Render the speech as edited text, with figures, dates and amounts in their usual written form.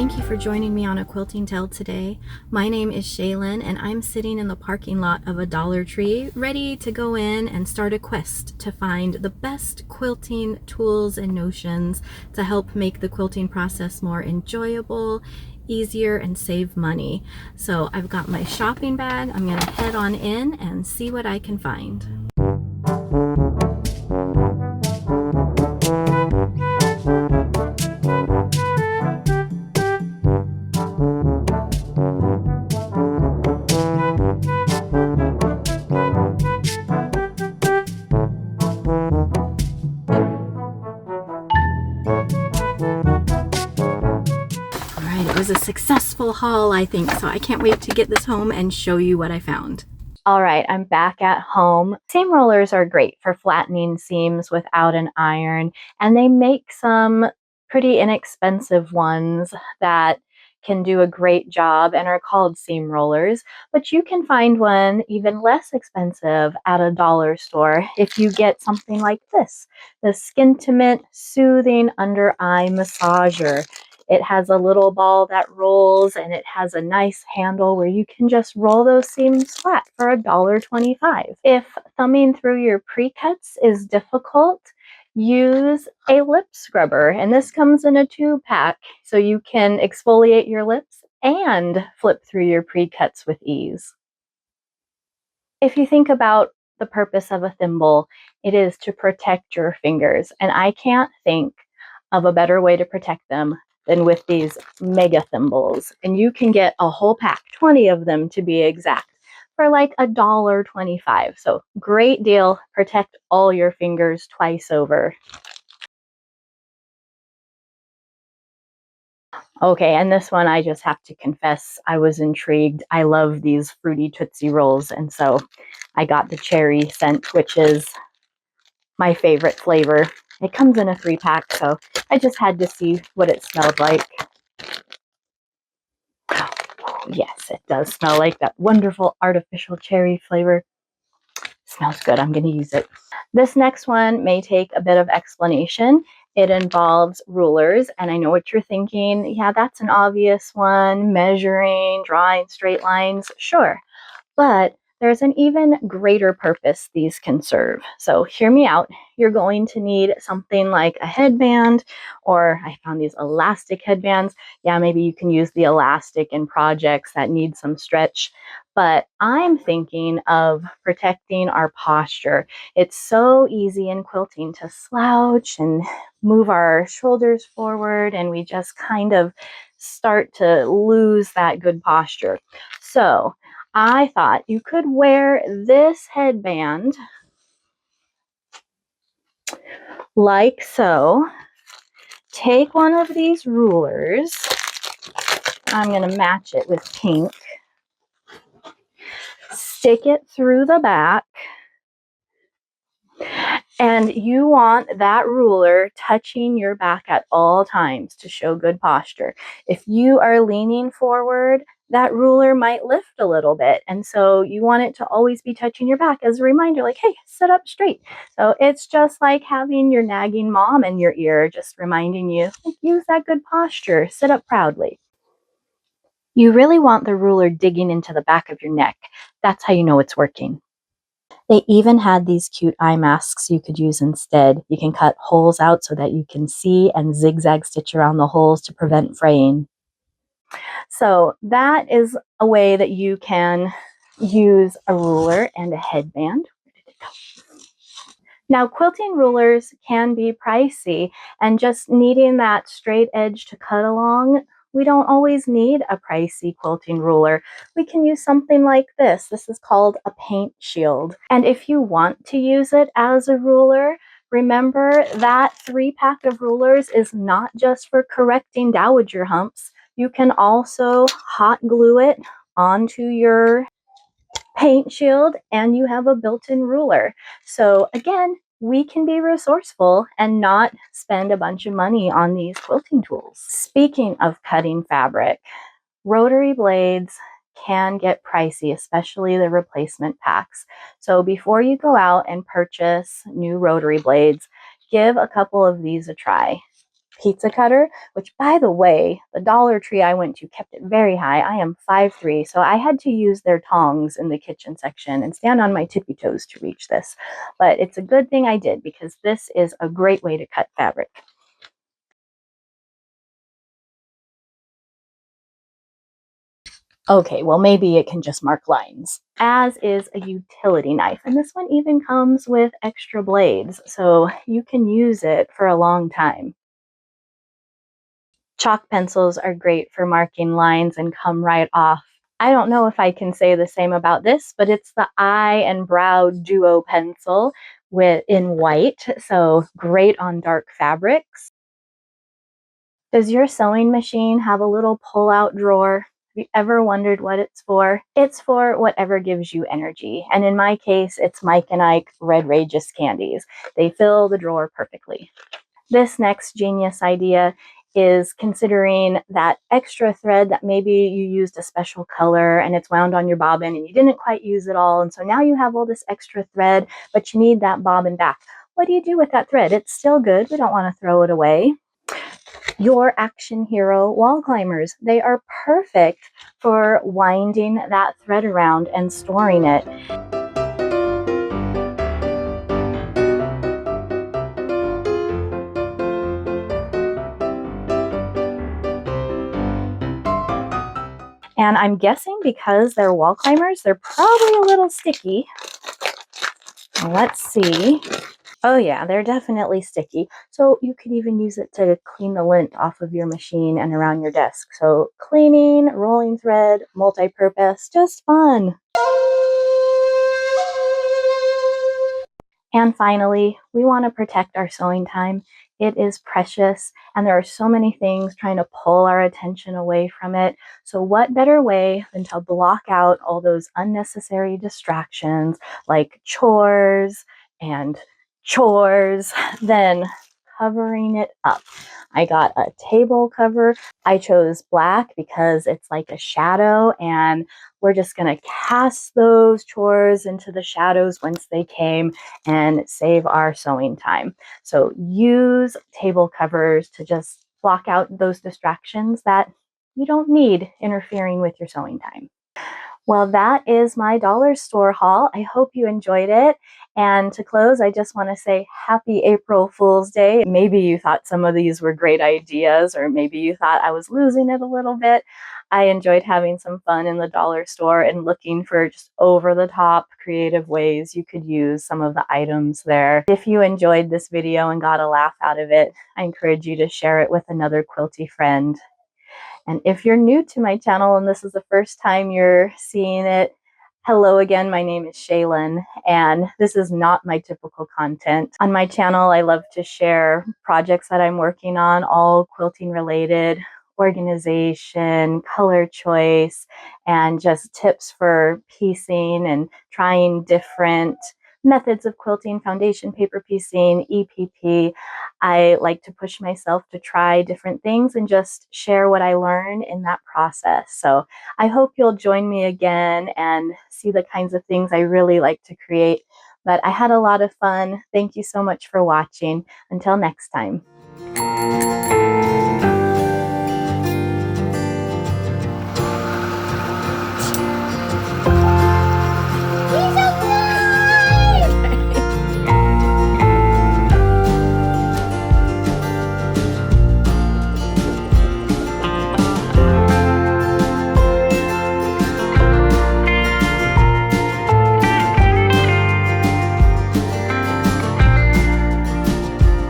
Thank you for joining me on a quilting tale today. My name is Shaylin and I'm sitting in the parking lot of a Dollar Tree ready to go in and start a quest to find the best quilting tools and notions to help make the quilting process more enjoyable, easier, and save money. So I've got my shopping bag. I'm gonna head on in and see what I can find. It was a successful haul, I think, so I can't wait to get this home and show you what I found. All right, I'm back at home. Seam rollers are great for flattening seams without an iron, and they make some pretty inexpensive ones that can do a great job and are called seam rollers, but you can find one even less expensive at a dollar store if you get something like this, the Skintimate Soothing Under Eye Massager. It has a little ball that rolls, and it has a nice handle where you can just roll those seams flat for $1.25. If thumbing through your pre-cuts is difficult, use a lip scrubber, and this comes in a 2-pack, so you can exfoliate your lips and flip through your pre-cuts with ease. If you think about the purpose of a thimble, it is to protect your fingers, and I can't think of a better way to protect them than with these mega thimbles. And you can get a whole pack, 20 of them to be exact, for like $1.25. So great deal. Protect all your fingers twice over. Okay, and this one I just have to confess, I was intrigued. I love these fruity Tootsie Rolls, and so I got the cherry scent, which is my favorite flavor. It comes in a 3-pack, so I just had to see what it smelled like. Yes, it does smell like that wonderful artificial cherry flavor. Smells good. I'm going to use it. This next one may take a bit of explanation. It involves rulers, and I know what you're thinking. Yeah, that's an obvious one. Measuring, drawing straight lines, sure. But there's an even greater purpose these can serve. So hear me out. You're going to need something like a headband, or I found these elastic headbands. Yeah, maybe you can use the elastic in projects that need some stretch. But I'm thinking of protecting our posture. It's so easy in quilting to slouch and move our shoulders forward, and we just kind of start to lose that good posture. So I thought you could wear this headband like so. Take one of these rulers. I'm going to match it with pink. Stick it through the back. And you want that ruler touching your back at all times to show good posture. If you are leaning forward, that ruler might lift a little bit. And so you want it to always be touching your back as a reminder, like, hey, sit up straight. So it's just like having your nagging mom in your ear, just reminding you, like, use that good posture, sit up proudly. You really want the ruler digging into the back of your neck. That's how you know it's working. They even had these cute eye masks you could use instead. You can cut holes out so that you can see and zigzag stitch around the holes to prevent fraying. So that is a way that you can use a ruler and a headband. Where did it go? Now, quilting rulers can be pricey, and just needing that straight edge to cut along, we don't always need a pricey quilting ruler. We can use something like this. This is called a paint shield. And if you want to use it as a ruler, remember that 3-pack of rulers is not just for correcting dowager humps. You can also hot glue it onto your paint shield, and you have a built-in ruler. So again, we can be resourceful and not spend a bunch of money on these quilting tools. Speaking of cutting fabric, rotary blades can get pricey, especially the replacement packs. So before you go out and purchase new rotary blades, give a couple of these a try. pizza cutter, which, by the way, the Dollar Tree I went to kept it very high. I am 5'3", so I had to use their tongs in the kitchen section and stand on my tippy toes to reach this. But it's a good thing I did, because this is a great way to cut fabric. Okay, well, maybe it can just mark lines. As is a utility knife, and this one even comes with extra blades, so you can use it for a long time. Chalk pencils are great for marking lines and come right off. I don't know if I can say the same about this, but it's the eye and brow duo pencil in white, so great on dark fabrics. Does your sewing machine have a little pull-out drawer? Have you ever wondered what it's for? It's for whatever gives you energy. And in my case, it's Mike and Ike Red Rageous candies. They fill the drawer perfectly. This next genius idea is considering that extra thread that maybe you used a special color and it's wound on your bobbin and you didn't quite use it all. And so now you have all this extra thread, but you need that bobbin back. What do you do with that thread? It's still good. We don't want to throw it away. Your Action Hero wall climbers. They are perfect for winding that thread around and storing it. And I'm guessing because they're wall climbers, they're probably a little sticky. Let's see. Oh yeah, they're definitely sticky. So you could even use it to clean the lint off of your machine and around your desk. So cleaning, rolling thread, multi-purpose, just fun. And finally, we want to protect our sewing time. It is precious, and there are so many things trying to pull our attention away from it. So what better way than to block out all those unnecessary distractions like chores and chores than covering it up. I got a table cover. I chose black because it's like a shadow, and we're just going to cast those chores into the shadows whence they came and save our sewing time. So use table covers to just block out those distractions that you don't need interfering with your sewing time. Well, that is my dollar store haul. I hope you enjoyed it. And to close, I just want to say happy April Fool's Day. Maybe you thought some of these were great ideas, or maybe you thought I was losing it a little bit. I enjoyed having some fun in the dollar store and looking for just over-the-top creative ways you could use some of the items there. If you enjoyed this video and got a laugh out of it, I encourage you to share it with another quilty friend. And if you're new to my channel and this is the first time you're seeing it, hello again, my name is Shaylin, and this is not my typical content. On my channel, I love to share projects that I'm working on, all quilting related, organization, color choice, and just tips for piecing and trying different methods of quilting, foundation paper piecing, EPP. I like to push myself to try different things and just share what I learn in that process. So I hope you'll join me again and see the kinds of things I really like to create. But I had a lot of fun. Thank you so much for watching. Until next time.